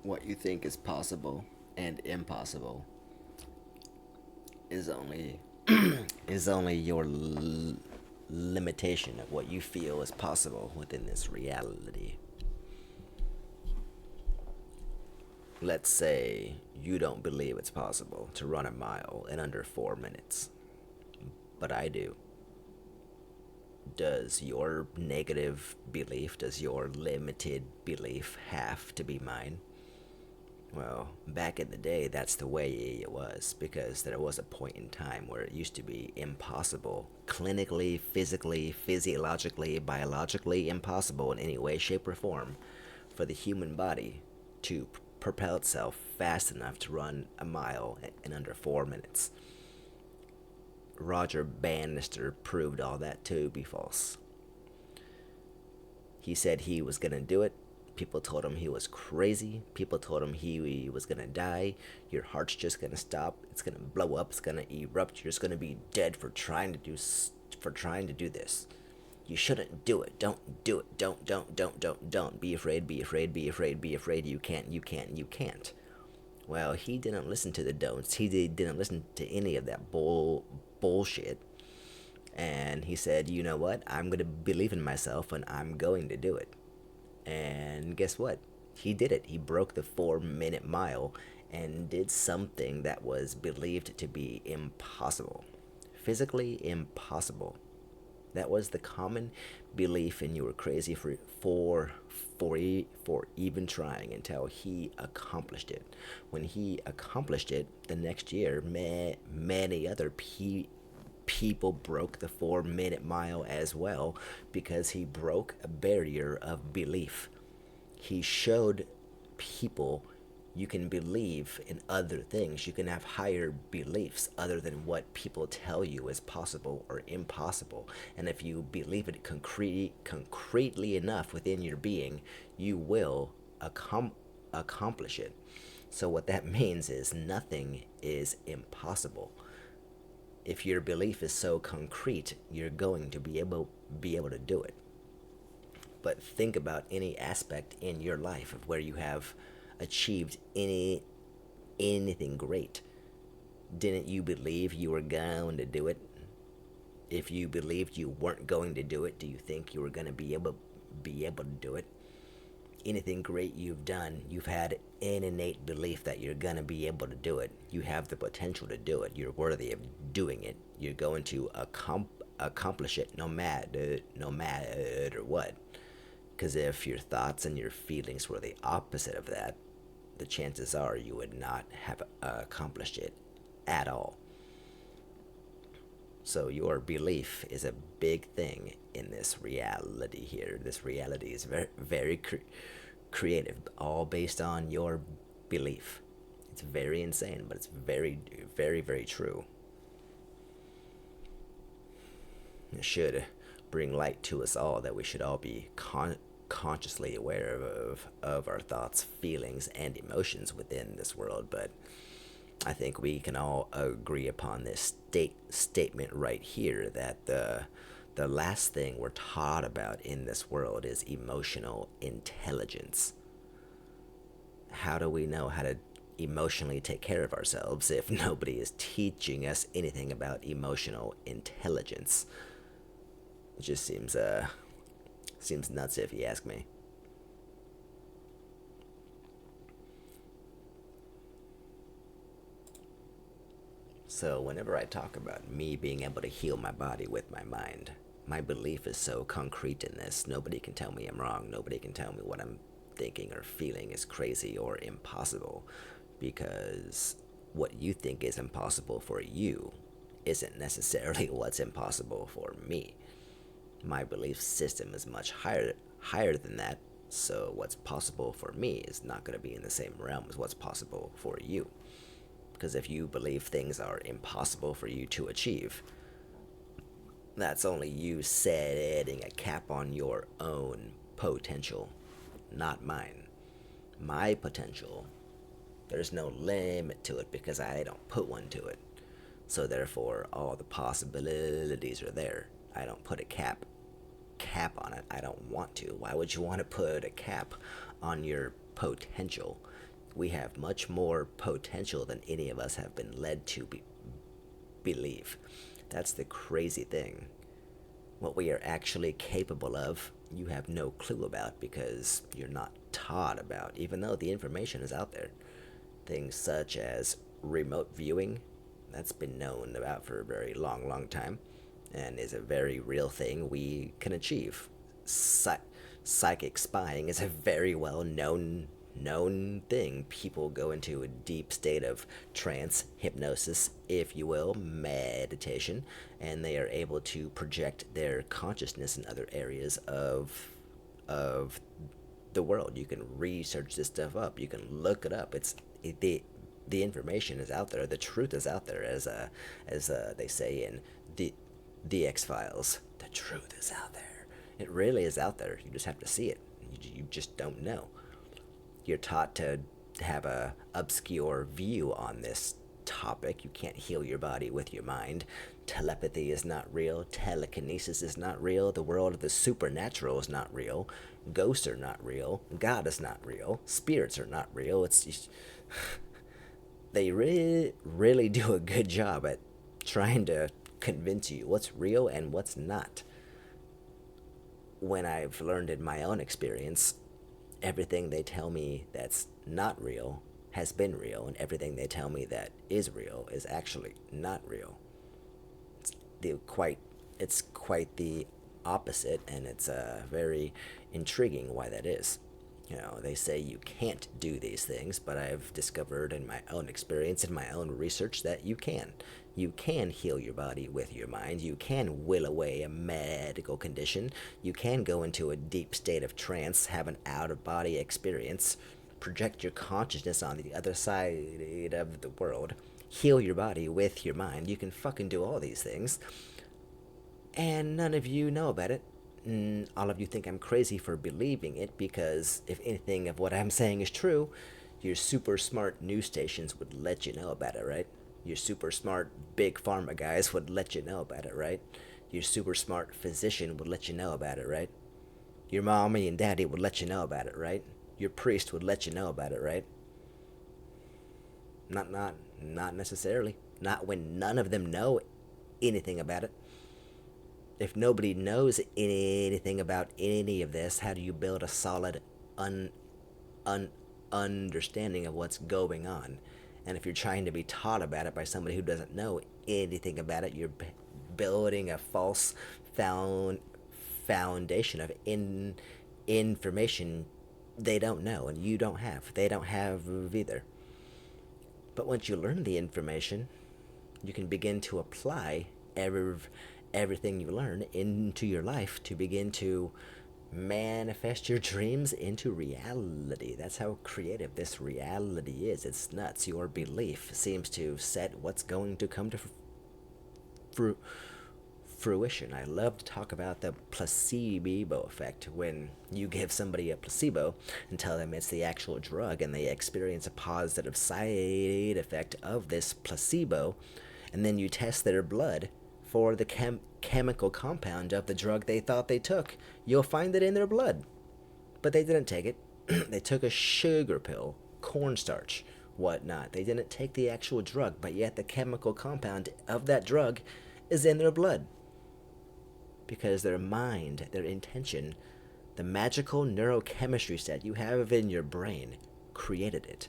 What you think is possible and impossible is only is only your limitation of what you feel is possible within this reality. Let's say you don't believe it's possible to run a mile in under 4 minutes, but I do. Does your negative belief, does your limited belief have to be mine? Well, back in the day, that's the way it was, because there was a point in time where it used to be impossible, clinically, physically, physiologically, biologically impossible in any way, shape, or form for the human body to propel itself fast enough to run a mile in under 4 minutes. Roger Bannister proved all that to be false. He said he was going to do it. People told him he was crazy. People told him he was going to die. Your heart's just going to stop. It's going to blow up. It's going to erupt. You're just going to be dead for trying to do this. You shouldn't do it. Don't do it. Don't. Be afraid, be afraid, be afraid, be afraid. You can't, you can't, you can't. Well, he didn't listen to the don'ts. Didn't listen to any of that bullshit. And he said, you know what? I'm going to believe in myself and I'm going to do it. And guess what? He did it. He broke the 4 minute mile and did something that was believed to be impossible. Physically impossible. That was the common belief, and you were crazy for even trying until he accomplished it. When he accomplished it, the next year, many other people broke the 4 minute mile as well because he broke a barrier of belief. He showed people you can believe in other things. You can have higher beliefs other than what people tell you is possible or impossible. And if you believe it concretely enough within your being, you will accomplish it. So, what that means is nothing is impossible. If your belief is so concrete, you're going to be able to do it. But think about any aspect in your life of where you have achieved anything great. Didn't you believe you were going to do it? If you believed you weren't going to do it, do you think you were going to be able to do it? Anything great you've done, you've had an innate belief that you're going to be able to do it. You have the potential to do it. You're worthy of doing it. You're going to accomplish it no matter what. Because if your thoughts and your feelings were the opposite of that, the chances are you would not have accomplished it at all. So your belief is a big thing in this reality here. This reality is very creative, all based on your belief. It's very insane, but it's very true. It should bring light to us all that we should all be consciously aware of our thoughts, feelings, and emotions within this world. But I think we can all agree upon this statement right here that the last thing we're taught about in this world is emotional intelligence. How do we know how to emotionally take care of ourselves if nobody is teaching us anything about emotional intelligence? It just seems nuts if you ask me. So whenever I talk about me being able to heal my body with my mind, my belief is so concrete in this. Nobody can tell me I'm wrong. Nobody can tell me what I'm thinking or feeling is crazy or impossible, because what you think is impossible for you isn't necessarily what's impossible for me. My belief system is much higher than that. So what's possible for me is not going to be in the same realm as what's possible for you. Because if you believe things are impossible for you to achieve, that's only you setting a cap on your own potential, not mine. My potential, there's no limit to it because I don't put one to it. So therefore, all the possibilities are there. I don't put a cap on it. I don't want to. Why would you want to put a cap on your potential? We have much more potential than any of us have been led to believe. That's the crazy thing. What we are actually capable of, you have no clue about because you're not taught about, even though the information is out there. Things such as remote viewing, that's been known about for a very long, long time, and is a very real thing we can achieve. Psychic spying is a very well known thing. People go into a deep state of trance, hypnosis, if you will, meditation, and they are able to project their consciousness in other areas of the world. You can research this stuff up. You can look it up. The information is out there. The truth is out there, as they say in the X Files. The truth is out there. It really is out there. You just have to see it. You just don't know. You're taught to have a obscure view on this topic. You can't heal your body with your mind. Telepathy is not real. Telekinesis is not real. The world of the supernatural is not real. Ghosts are not real. God is not real. Spirits are not real. It's just, they really do a good job at trying to convince you what's real and what's not. When I've learned in my own experience, everything they tell me that's not real has been real, and everything they tell me that is real is actually not real. It's quite the opposite, and it's very intriguing why that is. You know, they say you can't do these things, but I've discovered in my own experience, in my own research, that you can. You can heal your body with your mind. You can will away a medical condition. You can go into a deep state of trance, have an out-of-body experience, project your consciousness on the other side of the world, heal your body with your mind. You can fucking do all these things. And none of you know about it. All of you think I'm crazy for believing it because if anything of what I'm saying is true, your super smart news stations would let you know about it, right? Your super smart big pharma guys would let you know about it, right? Your super smart physician would let you know about it, right? Your mommy and daddy would let you know about it, right? Your priest would let you know about it, right? Not necessarily. Not when none of them know anything about it. If nobody knows anything about any of this, how do you build a solid understanding of what's going on? And if you're trying to be taught about it by somebody who doesn't know anything about it, you're building a false foundation of information they don't know and you don't have. They don't have either. But once you learn the information, you can begin to apply everything you learn into your life to begin to manifest your dreams into reality. That's how creative this reality is. It's nuts. Your belief seems to set what's going to come to fruition. I love to talk about the placebo effect. When you give somebody a placebo and tell them it's the actual drug and they experience a positive side effect of this placebo, and then you test their blood for the chemical compound of the drug they thought they took, you'll find it in their blood. But they didn't take it. They took a sugar pill, cornstarch, whatnot. They didn't take the actual drug, but yet the chemical compound of that drug is in their blood. Because their mind, their intention, the magical neurochemistry set you have in your brain created it.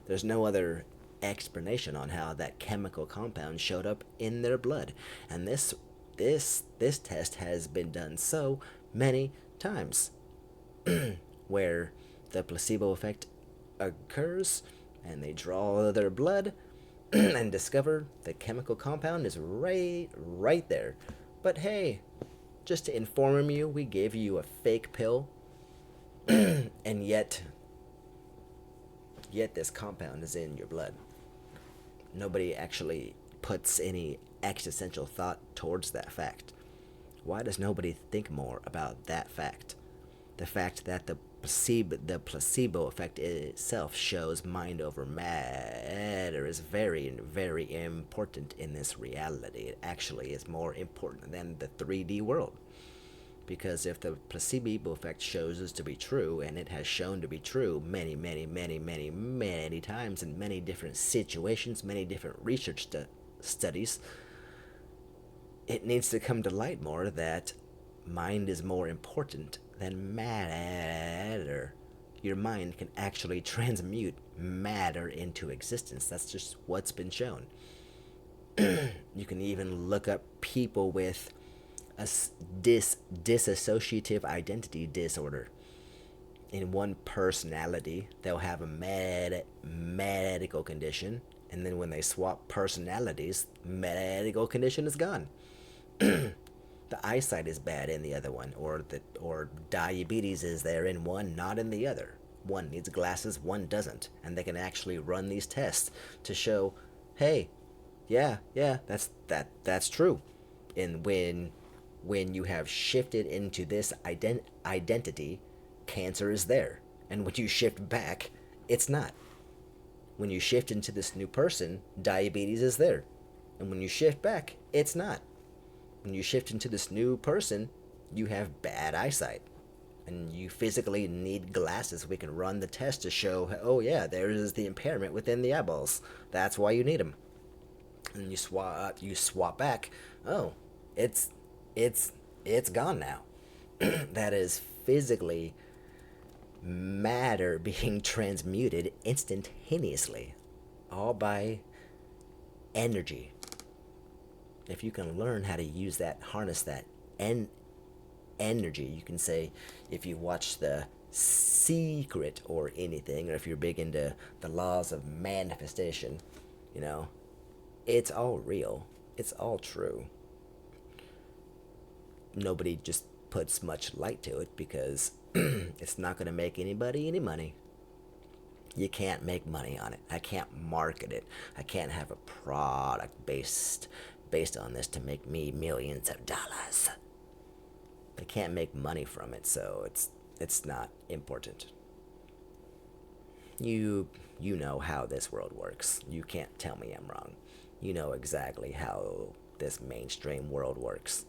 There's no other explanation on how that chemical compound showed up in their blood. And this test has been done so many times where the placebo effect occurs and they draw their blood and discover the chemical compound is right there. But hey, just to inform you, we gave you a fake pill and yet this compound is in your blood. Nobody actually puts any existential thought towards that fact. Why does nobody think more about that fact? The fact that the placebo effect itself shows mind over matter is very, very important in this reality. It actually is more important than the 3D world. Because if the placebo effect shows us to be true, and it has shown to be true many, many, many, many, many times in many different situations, many different research studies, it needs to come to light more that mind is more important than matter. Your mind can actually transmute matter into existence. That's just what's been shown. You can even look up people with a dissociative identity disorder. In one personality, they'll have a medical condition, and then when they swap personalities, medical condition is gone. The eyesight is bad in the other one, or diabetes is there in one, not in the other. One needs glasses, one doesn't, and they can actually run these tests to show, hey, yeah, that's true. And when you have shifted into this identity, cancer is there, and when you shift back, it's not. When you shift into this new person, diabetes is there, and when you shift back, it's not. When you shift into this new person, you have bad eyesight, and you physically need glasses. We can run the test to show, oh yeah, there is the impairment within the eyeballs. That's why you need them. And you swap back. Oh, it's it's gone now. That is physically matter being transmuted instantaneously, all by energy. If you can learn how to use that, harness that energy, you can say, if you watch The Secret or anything, or if you're big into the laws of manifestation, you know, it's all real, it's all true. Nobody just puts much light to it because it's not going to make anybody any money. You can't make money on it. I can't market it. I can't have a product based on this to make me millions of dollars. I can't make money from it, so it's not important. You know how this world works. You can't tell me I'm wrong. You know exactly how this mainstream world works.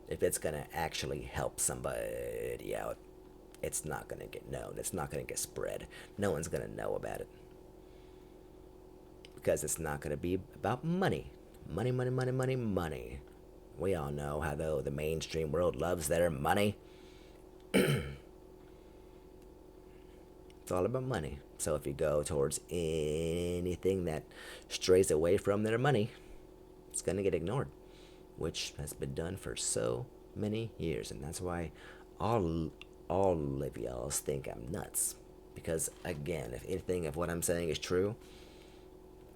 If it's gonna actually help somebody out, it's not gonna get known. It's not gonna get spread. No one's gonna know about it because it's not gonna be about money. Money, money, money, money, money. We all know how though the mainstream world loves their money. It's all about money. So if you go towards anything that strays away from their money, it's gonna get ignored, which has been done for so many years, and that's why all all of y'all think I'm nuts. Because again, if anything of what I'm saying is true,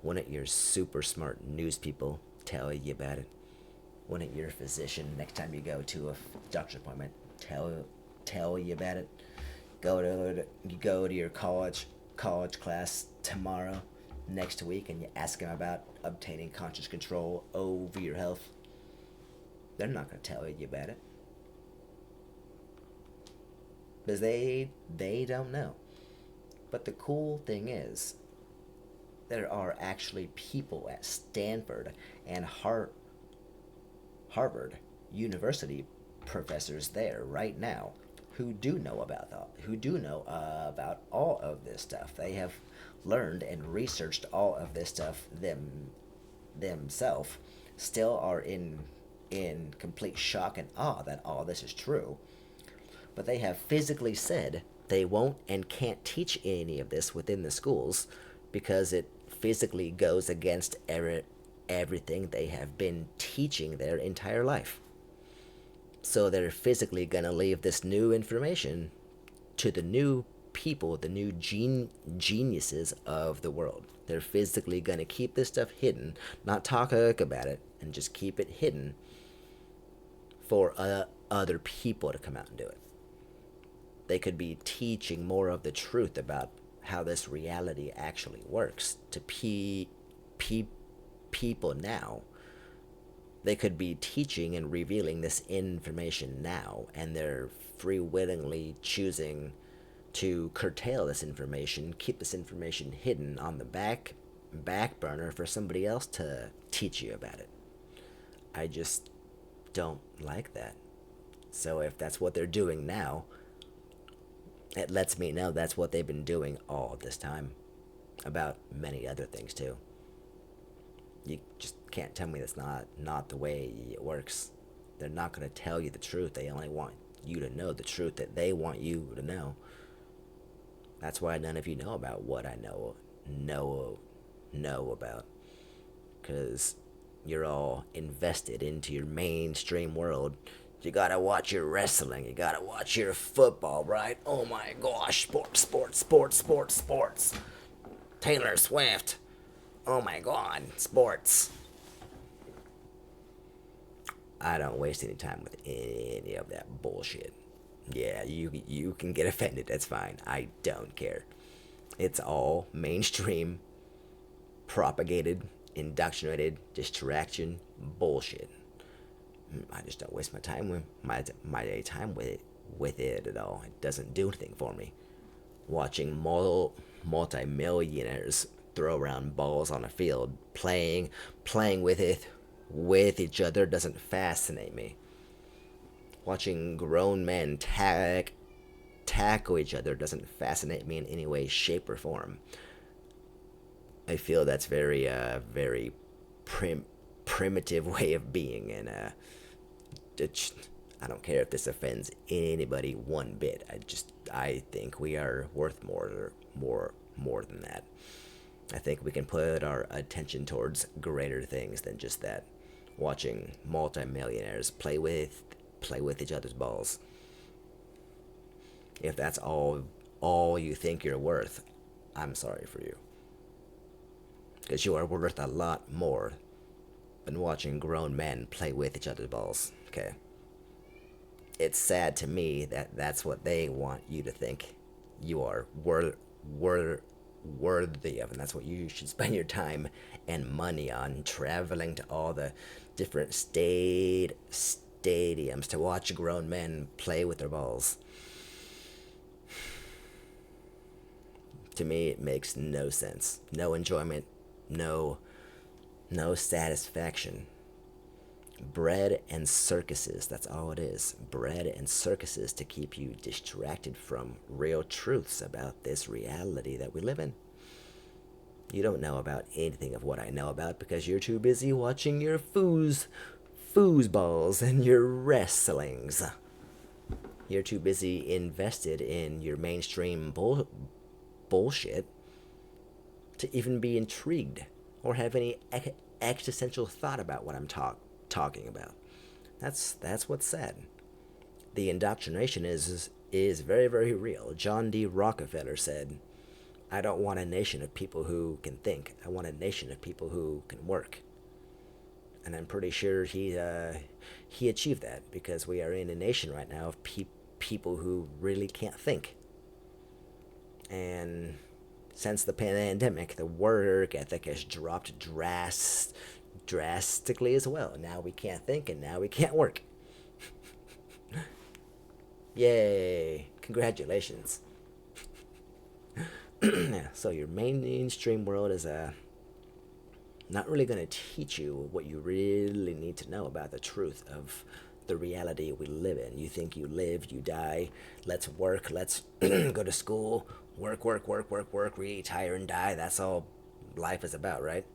wouldn't your super smart news people tell you about it? Wouldn't your physician next time you go to a doctor's appointment tell you about it? You go to your college class tomorrow, next week, and you ask them about obtaining conscious control over your health. They're not going to tell you about it because they don't know. But the cool thing is, there are actually people at Stanford and Harvard University professors there right now who do know about all of this stuff. They have learned and researched all of this stuff themselves. Still are in complete shock and awe that all this is true. But they have physically said they won't and can't teach any of this within the schools because it physically goes against everything they have been teaching their entire life. So they're physically going to leave this new information to the new people, the new geniuses of the world. They're physically going to keep this stuff hidden, not talk about it, and just keep it hidden for other people to come out and do it. They could be teaching more of the truth about how this reality actually works to people now. They could be teaching and revealing this information now, and they're free willingly choosing to curtail this information, keep this information hidden on the back burner for somebody else to teach you about it. I just don't like that. So if that's what they're doing now, it lets me know that's what they've been doing all this time. About many other things too. You just can't tell me that's not the way it works. They're not going to tell you the truth. They only want you to know the truth that they want you to know. That's why none of you know about what I know about, because you're all invested into your mainstream world. You gotta watch your wrestling. You gotta watch your football, right? Oh my gosh, sports, sports, sports, sports, sports. Taylor Swift. Oh my god, sports. I don't waste any time with any of that bullshit. Yeah, you can get offended. That's fine. I don't care. It's all mainstream, propagated, indoctrinated, distraction bullshit. I just don't waste my time with my time with it at all. It doesn't do anything for me. Watching multi-millionaires throw around balls on a field, playing with each other doesn't fascinate me. Watching grown men tackle each other doesn't fascinate me in any way, shape, or form. I feel that's very primitive way of being, and I don't care if this offends anybody one bit. I think we are worth more than that. I think we can put our attention towards greater things than just that. Watching multimillionaires play with each other's balls. If that's all you think you're worth, I'm sorry for you. Because you are worth a lot more than watching grown men play with each other's balls. Okay? It's sad to me that that's what they want you to think you are worthy of, and that's what you should spend your time and money on, traveling to all the different stadiums to watch grown men play with their balls. To me, it makes no sense. No enjoyment, no no satisfaction. Bread and circuses, that's all it is. Bread and circuses to keep you distracted from real truths about this reality that we live in. You don't know about anything of what I know about because you're too busy watching your foosballs and your wrestlings. You're too busy invested in your mainstream bullshit to even be intrigued or have any existential thought about what I'm talking about. That's what's sad. The indoctrination is very real. John D. Rockefeller said, "I don't want a nation of people who can think. I want a nation of people who can work." And I'm pretty sure he achieved that because we are in a nation right now of people who really can't think. And since the pandemic, the work ethic has dropped drastically as well. Now we can't think and now we can't work. Yay! Congratulations. Yeah, so your mainstream world is not really going to teach you what you really need to know about the truth of the reality we live in. You think you live, you die. Let's work. Let's go to school. Work, retire and die. That's all life is about, right?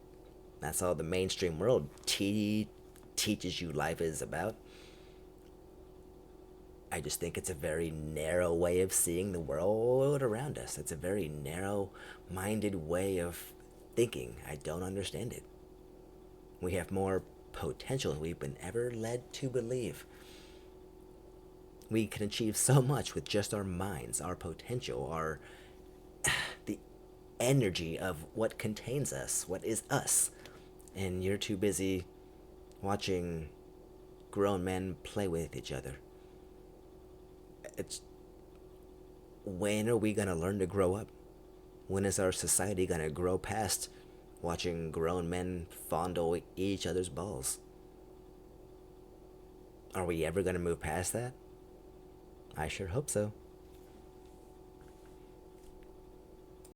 That's all the mainstream world teaches you life is about. I just think it's a very narrow way of seeing the world around us. It's a very narrow minded way of thinking. I don't understand it. We have more potential than we've been ever led to believe. We can achieve so much with just our minds, our potential, our the energy of what contains us, what is us. And you're too busy watching grown men play with each other. It's when are we going to learn to grow up? When is our society going to grow past watching grown men fondle each other's balls? Are we ever going to move past that? I sure hope so.